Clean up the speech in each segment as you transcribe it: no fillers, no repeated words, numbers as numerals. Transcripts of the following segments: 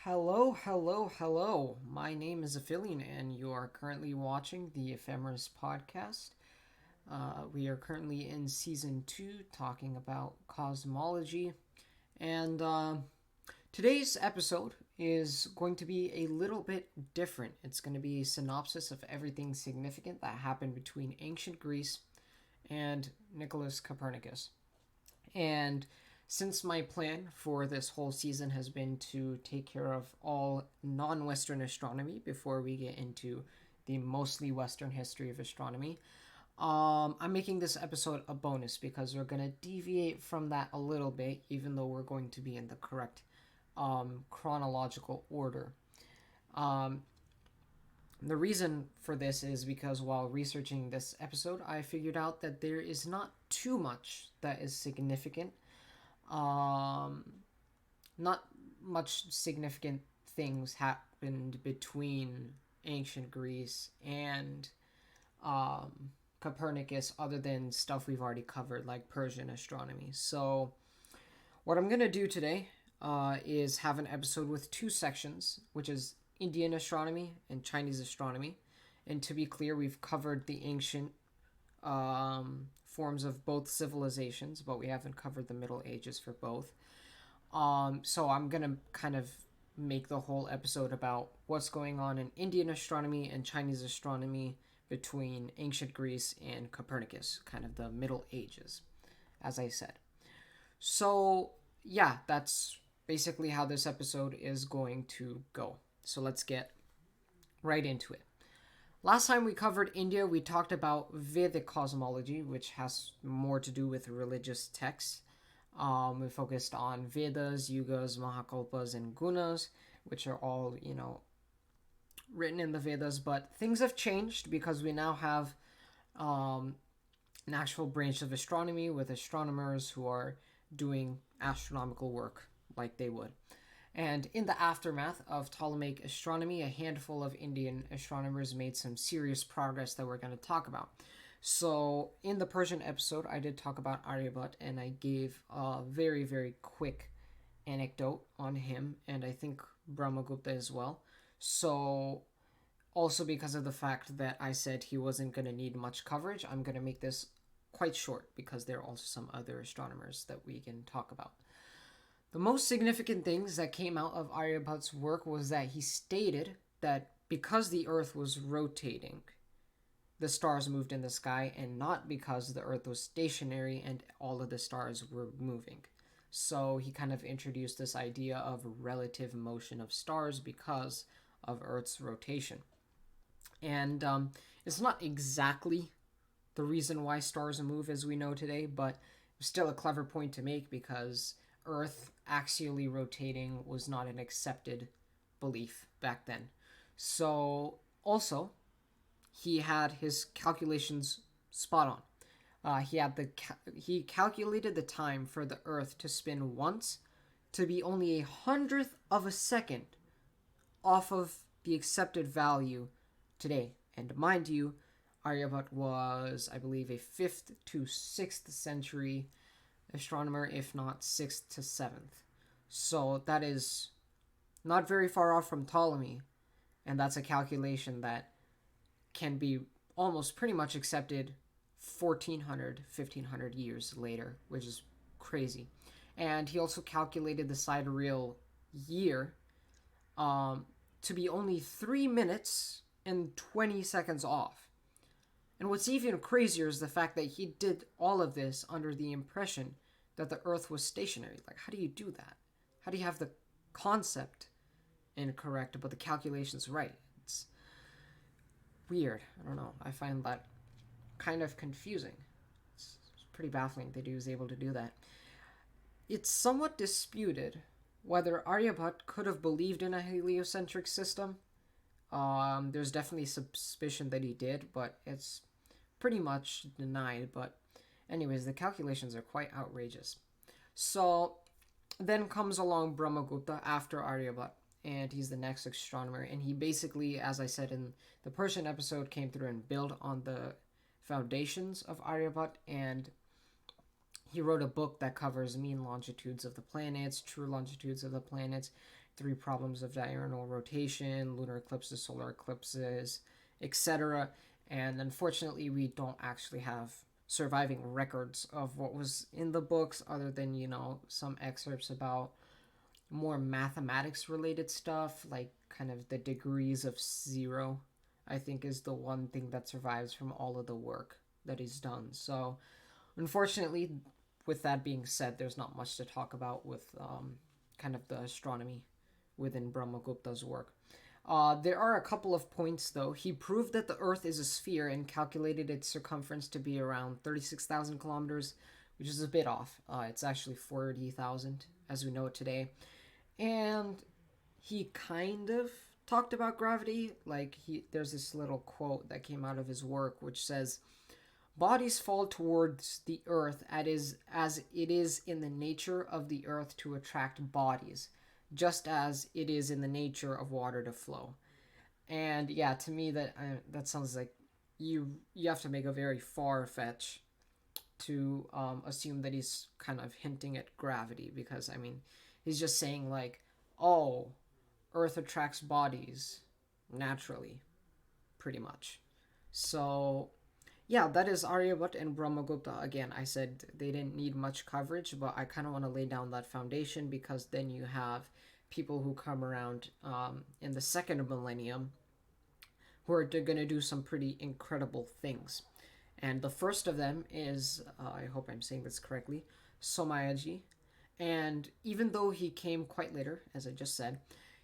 Hello, hello, hello. My name is Aphilion, and you are currently watching the Ephemeris podcast. We are currently in season 2 talking about cosmology, and today's episode is going to be a little bit different. It's going to be a synopsis of everything significant that happened between ancient Greece and Nicolas Copernicus. And since my plan for this whole season has been to take care of all non Western astronomy before we get into the mostly Western history of astronomy, I'm making this episode a bonus because we're going to deviate from that a little bit, even though we're going to be in the correct chronological order. Um, the reason for this is because while researching this episode, I figured out that there is not too much that is significant. Um, Not much significant things happened between ancient Greece and Copernicus other than stuff we've already covered, like Persian astronomy. So, what I'm going to do today is have an episode with two sections, which is Indian astronomy and Chinese astronomy. And to be clear, we've covered the ancient forms of both civilizations, but we haven't covered the Middle Ages for both. So I'm gonna kind of make the whole episode about what's going on in Indian astronomy and Chinese astronomy between ancient Greece and Copernicus, kind of the Middle Ages, as I said. So yeah, that's basically how this episode is going to go. So let's get right into it. Last time we covered India, we talked about Vedic cosmology, which has more to do with religious texts. We focused on Vedas, Yugas, Mahakalpas, and Gunas, which are all, written in the Vedas. But things have changed because we now have an actual branch of astronomy with astronomers who are doing astronomical work like they would. And in the aftermath of Ptolemaic astronomy, a handful of Indian astronomers made some serious progress that we're going to talk about. So, in the Persian episode, I did talk about Aryabhata, and I gave a very, very quick anecdote on him, and I think Brahmagupta as well. So, also because of the fact that I said he wasn't going to need much coverage, I'm going to make this quite short because there are also some other astronomers that we can talk about. The most significant things that came out of Aryabhata's work was that he stated that because the Earth was rotating, the stars moved in the sky, and not because the Earth was stationary and all of the stars were moving. So he kind of introduced this idea of relative motion of stars because of Earth's rotation. And it's not exactly the reason why stars move as we know today, but it's still a clever point to make because Earth axially rotating was not an accepted belief back then. So, also, he had his calculations spot on. He calculated the time for the Earth to spin once to be only 100th of a second off of the accepted value today. And mind you, Aryabhata was, I believe, a 5th to 6th century astronomer, if not 6th to 7th. So that is not very far off from Ptolemy, and that's a calculation that can be almost pretty much accepted 1400, 1500 years later, which is crazy. And he also calculated the sidereal year to be only 3 minutes and 20 seconds off. And what's even crazier is the fact that he did all of this under the impression that the Earth was stationary. Like, how do you do that? How do you have the concept incorrect, but the calculations right? It's weird. I don't know. I find that kind of confusing. It's pretty baffling that he was able to do that. It's somewhat disputed whether Aryabhata could have believed in a heliocentric system. There's definitely suspicion that he did, but it's pretty much denied. But anyways, the calculations are quite outrageous. So then comes along Brahmagupta after Aryabhata, and he's the next astronomer. And he basically, as I said in the Persian episode, came through and built on the foundations of Aryabhata, and he wrote a book that covers mean longitudes of the planets, true longitudes of the planets, three problems of diurnal rotation, lunar eclipses, solar eclipses, etc. And unfortunately, we don't actually have surviving records of what was in the books other than, some excerpts about more mathematics related stuff, like kind of the degrees of zero, I think is the one thing that survives from all of the work that he's done. So, unfortunately, with that being said, there's not much to talk about with kind of the astronomy within Brahmagupta's work. There are a couple of points, though. He proved that the Earth is a sphere and calculated its circumference to be around 36,000 kilometers, which is a bit off. It's actually 40,000 as we know it today. And he kind of talked about gravity. There's this little quote that came out of his work which says, "Bodies fall towards the Earth as it is in the nature of the Earth to attract bodies, just as it is in the nature of water to flow." And yeah, to me that sounds like you have to make a very far fetch to assume that he's kind of hinting at gravity, because he's just saying oh, Earth attracts bodies naturally, pretty much. So yeah, that is Aryabhata and Brahmagupta. Again, I said they didn't need much coverage, but I kind of want to lay down that foundation, because then you have people who come around in the second millennium who are going to do some pretty incredible things. And the first of them is, I hope I'm saying this correctly, Somayaji. And even though he came quite later, as I just said,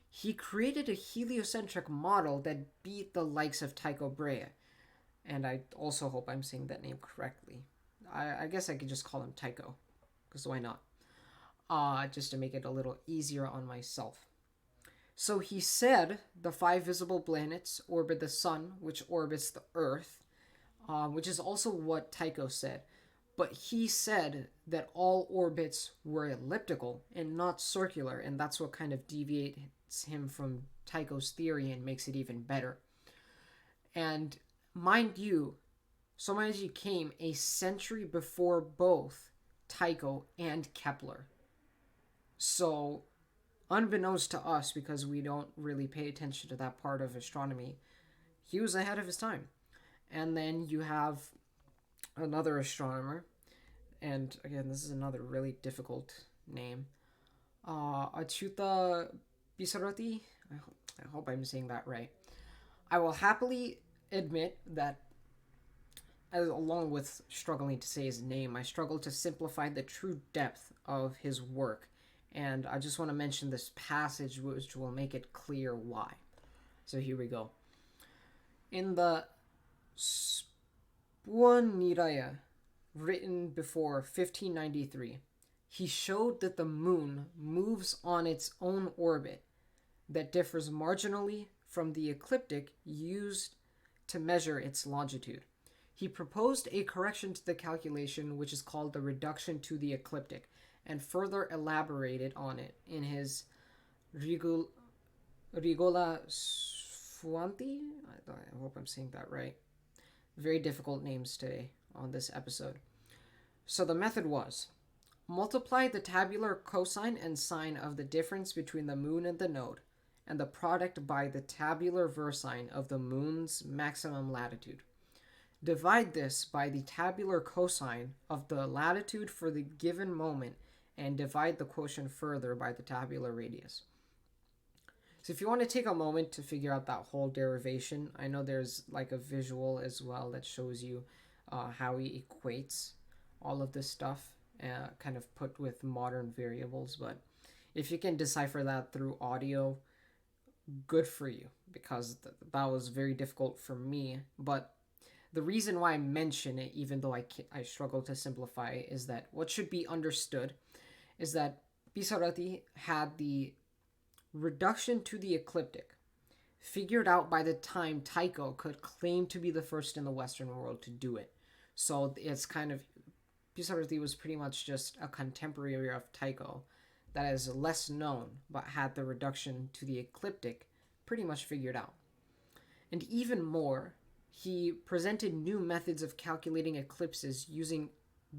he created a heliocentric model that beat the likes of Tycho Brahe. And I also hope I'm saying that name correctly. I guess I could just call him Tycho, because why not? Just to make it a little easier on myself. So he said the 5 visible planets orbit the sun, which orbits the Earth, which is also what Tycho said. But he said that all orbits were elliptical and not circular, and that's what kind of deviates him from Tycho's theory and makes it even better. And mind you, Somayaji came a century before both Tycho and Kepler. So, unbeknownst to us, because we don't really pay attention to that part of astronomy, he was ahead of his time. And then you have another astronomer, and again, this is another really difficult name, Achyuta Pisarati. I hope I'm saying that right. I will happily admit that, along with struggling to say his name, I struggle to simplify the true depth of his work, and I just want to mention this passage which will make it clear why. So here we go. In the Spuaniraya, written before 1593, he showed that the moon moves on its own orbit that differs marginally from the ecliptic used to measure its longitude. He proposed a correction to the calculation which is called the reduction to the ecliptic, and further elaborated on it in his Rigola Sfuanti. I hope I'm saying that right. Very difficult names today on this episode. So the method was: multiply the tabular cosine and sine of the difference between the moon and the node, and the product by the tabular versine of the moon's maximum latitude. Divide this by the tabular cosine of the latitude for the given moment, and divide the quotient further by the tabular radius. So if you want to take a moment to figure out that whole derivation, I know there's a visual as well that shows you how he equates all of this stuff, kind of put with modern variables. But if you can decipher that through audio, good for you, because that was very difficult for me. But the reason why I mention it, even though I struggle to simplify, is that what should be understood is that Pisarati had the reduction to the ecliptic figured out by the time Tycho could claim to be the first in the Western world to do it. So it's kind of, Pisarati was pretty much just a contemporary of Tycho that is less known, but had the reduction to the ecliptic pretty much figured out. And even more, he presented new methods of calculating eclipses using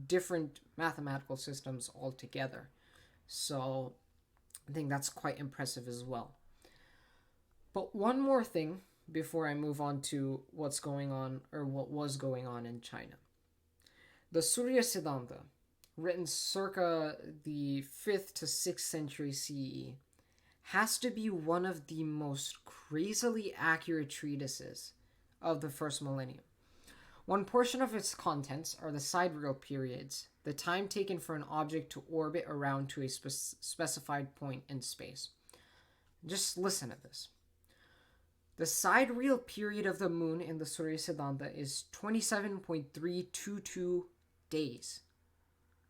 different mathematical systems altogether. So I think that's quite impressive as well. But one more thing before I move on to what's going on or what was going on in China. The Surya Siddhanta, written circa the 5th to 6th century CE, has to be one of the most crazily accurate treatises of the first millennium. One portion of its contents are the sidereal periods, the time taken for an object to orbit around to a specified point in space. Just listen to this. The sidereal period of the moon in the Surya Siddhanta is 27.322 days.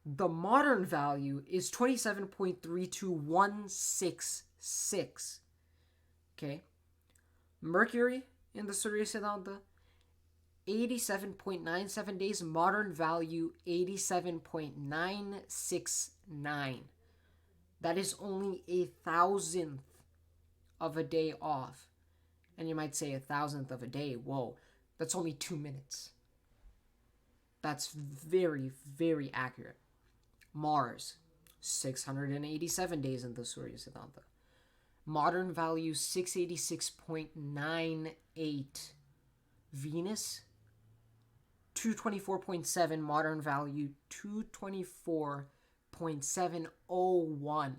The modern value is 27.32166. Okay? Mercury in the Surya Siddhanta, 87.97 days. Modern value, 87.969. That is only a thousandth of a day off. And you might say a thousandth of a day. Whoa, that's only 2 minutes. That's very, very accurate. Mars, 687 days in the Surya Siddhanta. Modern value, 686.98. Venus, 224.7. Modern value, 224.701.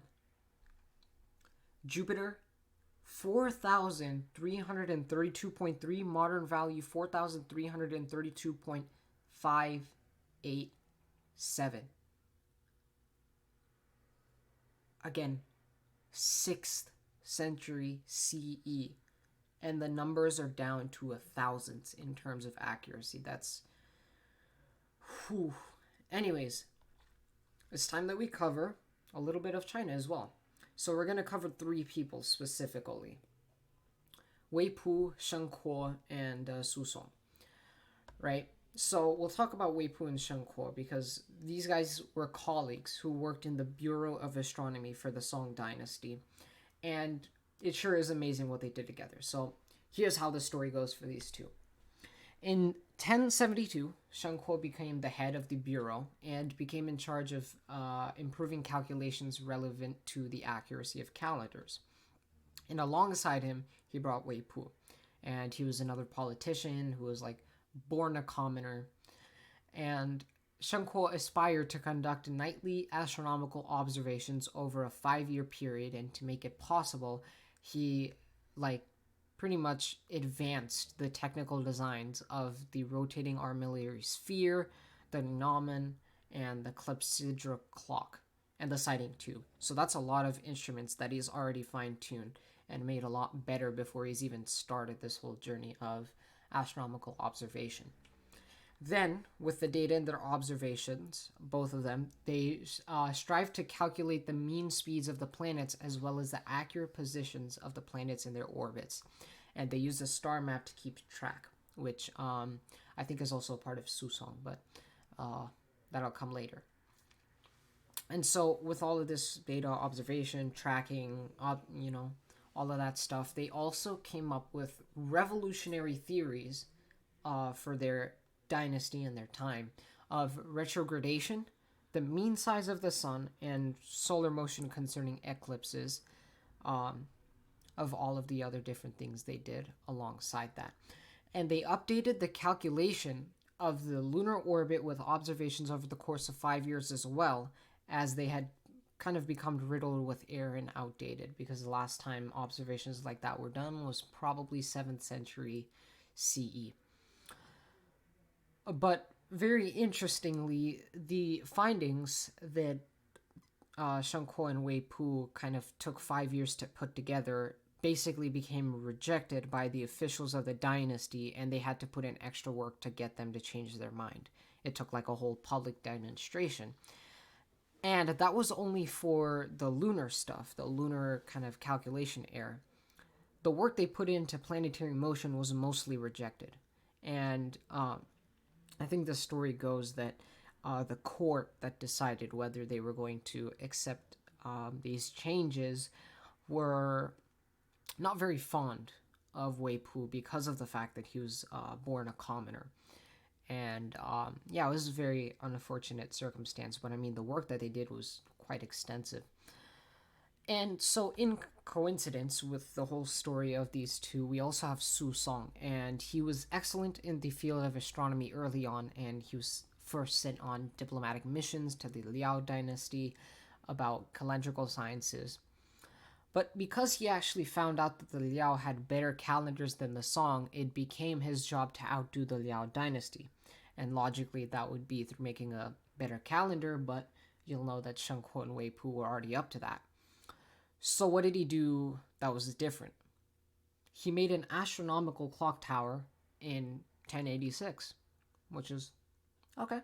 Jupiter, 4,332.3. Modern value, 4,332.587. Again, 6th century CE. And the numbers are down to a thousandth in terms of accuracy. That's... Whew. Anyways, it's time that we cover a little bit of China as well. So we're going to cover 3 people specifically. Wei Pu, Shen Kuo, and Su Song. Right? So we'll talk about Wei Pu and Shen Kuo because these guys were colleagues who worked in the Bureau of Astronomy for the Song Dynasty. And it sure is amazing what they did together. So here's how the story goes for these two. In 1072, Shen Kuo became the head of the bureau and became in charge of improving calculations relevant to the accuracy of calendars. And alongside him, he brought Wei Pu. And he was another politician who was like born a commoner. And Shen Kuo aspired to conduct nightly astronomical observations over a 5-year period, and to make it possible, he pretty much advanced the technical designs of the rotating armillary sphere, the gnomon, and the clepsydra clock, and the sighting tube. So that's a lot of instruments that he's already fine-tuned and made a lot better before he's even started this whole journey of astronomical observation. Then, with the data in their observations, both of them, they strive to calculate the mean speeds of the planets as well as the accurate positions of the planets in their orbits. And they use a star map to keep track, which I think is also a part of Susong, but that'll come later. And so, with all of this data observation, tracking, all of that stuff, they also came up with revolutionary theories for their dynasty and their time of retrogradation, the mean size of the sun, and solar motion concerning eclipses, of all of the other different things they did alongside that. And they updated the calculation of the lunar orbit with observations over the course of 5 years, as well as they had kind of become riddled with error and outdated, because the last time observations like that were done was probably 7th century CE. But very interestingly, the findings that Shen Kuo and Wei Pu kind of took 5 years to put together basically became rejected by the officials of the dynasty, and they had to put in extra work to get them to change their mind. It took like a whole public demonstration. And that was only for the lunar stuff, the lunar kind of calculation error. The work they put into planetary motion was mostly rejected. And I think the story goes that the court that decided whether they were going to accept these changes were not very fond of Wei Pu because of the fact that he was born a commoner. And it was a very unfortunate circumstance, but I mean, the work that they did was quite extensive. And so, in coincidence with the whole story of these two, we also have Su Song, and he was excellent in the field of astronomy early on, and he was first sent on diplomatic missions to the Liao dynasty about calendrical sciences. But because he actually found out that the Liao had better calendars than the Song, it became his job to outdo the Liao dynasty. And logically, that would be through making a better calendar, but you'll know that Sheng Kuo and Wei Pu were already up to that. So, what did he do that was different? He made an astronomical clock tower in 1086, which is okay.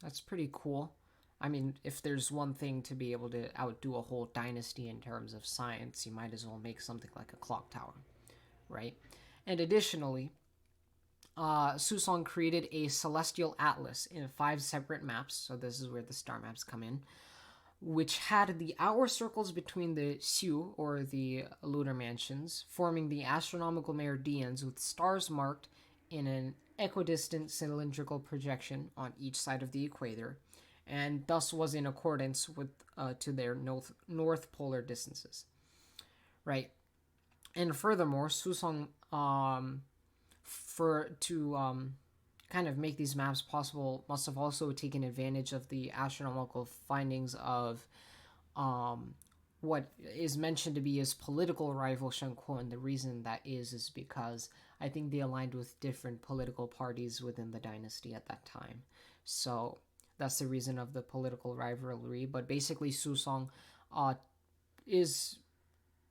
That's pretty cool. I mean, if there's one thing to be able to outdo a whole dynasty in terms of science, you might as well make something like a clock tower, right? And additionally, Susong created a celestial atlas in 5 separate maps. So this is where the star maps come in, which had the hour circles between the Xiu, or the lunar mansions, forming the astronomical meridians with stars marked in an equidistant cylindrical projection on each side of the equator, and thus was in accordance with to their north polar distances, right? And furthermore, Susong for to kind of make these maps possible must have also taken advantage of the astronomical findings of what is mentioned to be his political rival Shen Kuo, and the reason that is because I think they aligned with different political parties within the dynasty at that time. So that's the reason of the political rivalry. But basically, Susong is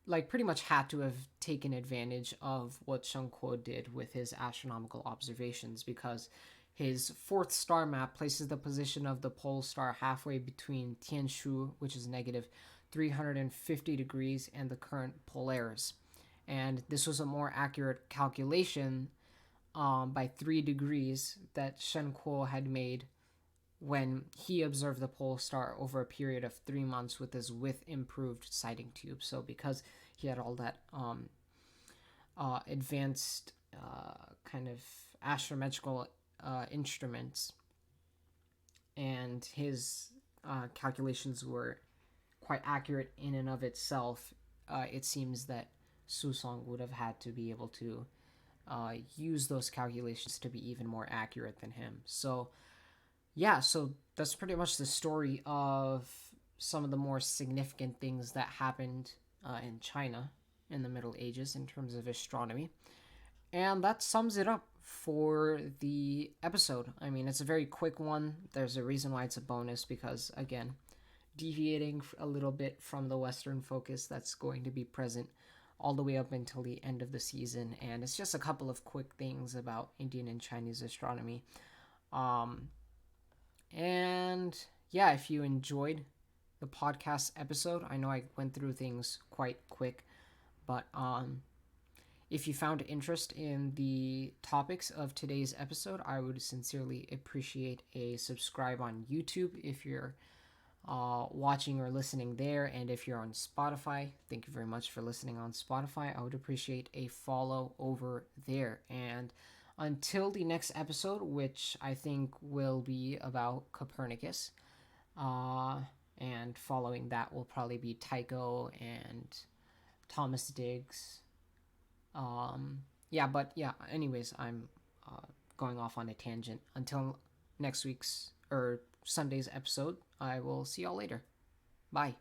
like pretty much had to have taken advantage of what Sheng Kuo did with his astronomical observations, because his fourth star map places the position of the pole star halfway between Tianshu, which is negative 350 degrees, and the current Polaris. And this was a more accurate calculation by 3 degrees that Shen Kuo had made when he observed the pole star over a period of 3 months with his with improved sighting tube. So because he had all that advanced kind of astrometrical instruments, and his calculations were quite accurate in and of itself, it seems that Susong would have had to be able to use those calculations to be even more accurate than him. So yeah, so that's pretty much the story of some of the more significant things that happened in China in the Middle Ages in terms of astronomy. And that sums it up for the episode. I mean, it's a very quick one. There's a reason why it's a bonus, because, again, deviating a little bit from the Western focus that's going to be present all the way up until the end of the season. And it's just a couple of quick things about Indian and Chinese astronomy. And yeah, if you enjoyed the podcast episode, I know I went through things quite quick, but if you found interest in the topics of today's episode, I would sincerely appreciate a subscribe on YouTube if you're watching or listening there. And if you're on Spotify, thank you very much for listening on Spotify. I would appreciate a follow over there. And until the next episode, which I think will be about Copernicus, and following that will probably be Tycho and Thomas Diggs. Anyways, I'm going off on a tangent. Until next week's or Sunday's episode, I will see y'all later. Bye.